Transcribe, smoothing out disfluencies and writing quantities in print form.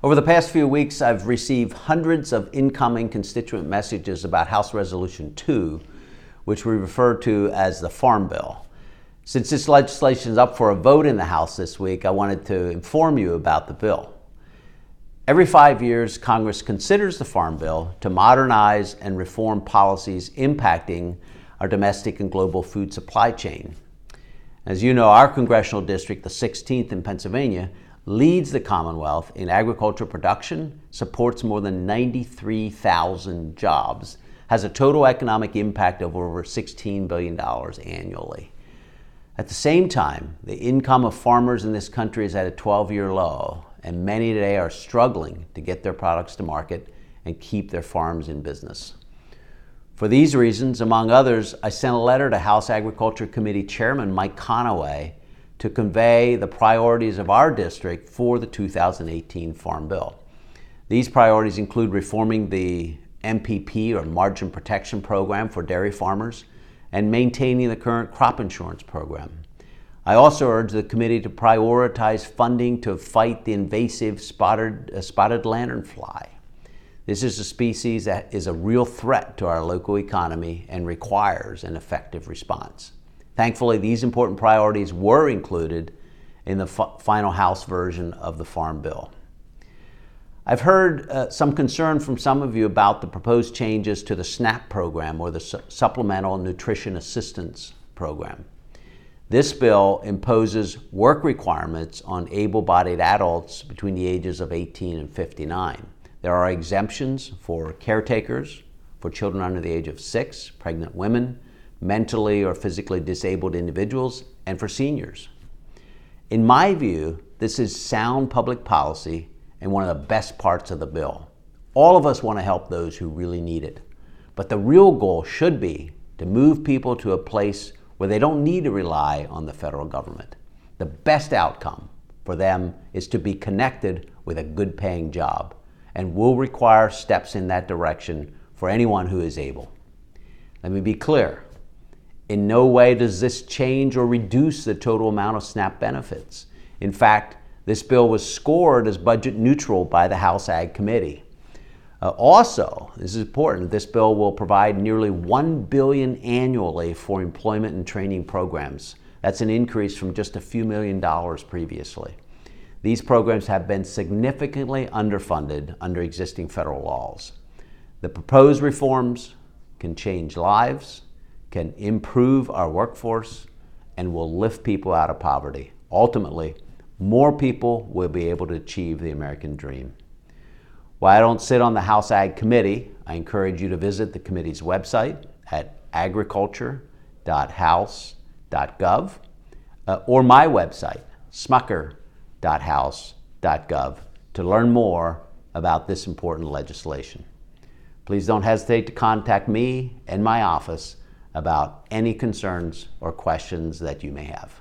Over the past few weeks, I've received hundreds of incoming constituent messages about House Resolution 2, which we refer to as the Farm Bill. Since this legislation is up for a vote in the House this week, I wanted to inform you about the bill. Every 5 years, Congress considers the Farm Bill to modernize and reform policies impacting our domestic and global food supply chain. As you know, our congressional district, the 16th in Pennsylvania, leads the Commonwealth in agricultural production, supports more than 93,000 jobs, has a total economic impact of over $16 billion annually. At the same time, the income of farmers in this country is at a 12-year low, and many today are struggling to get their products to market and keep their farms in business. For these reasons, among others, I sent a letter to House Agriculture Committee Chairman Mike Conaway to convey the priorities of our district for the 2018 Farm Bill. These priorities include reforming the MPP, or Margin Protection Program, for dairy farmers and maintaining the current crop insurance program. I also urge the committee to prioritize funding to fight the invasive spotted lanternfly. This is a species that is a real threat to our local economy and requires an effective response. Thankfully, these important priorities were included in the final House version of the Farm Bill. I've heard some concern from some of you about the proposed changes to the SNAP program, or the Supplemental Nutrition Assistance Program. This bill imposes work requirements on able-bodied adults between the ages of 18 and 59. There are exemptions for caretakers, for children under the age of 6, pregnant women, mentally or physically disabled individuals, and for seniors. In my view, this is sound public policy and one of the best parts of the bill. All of us want to help those who really need it, but the real goal should be to move people to a place where they don't need to rely on the federal government. The best outcome for them is to be connected with a good-paying job, and will require steps in that direction for anyone who is able. Let me be clear. In no way does this change or reduce the total amount of SNAP benefits. In fact, this bill was scored as budget neutral by the House Ag Committee. Also, this is important, this bill will provide nearly $1 billion annually for employment and training programs. That's an increase from just a few $1,000,000 previously. These programs have been significantly underfunded under existing federal laws. The proposed reforms can change lives, can improve our workforce, and will lift people out of poverty. Ultimately, more people will be able to achieve the American dream. While I don't sit on the House Ag Committee, I encourage you to visit the committee's website at agriculture.house.gov or my website, smucker.house.gov, to learn more about this important legislation. Please don't hesitate to contact me and my office about any concerns or questions that you may have.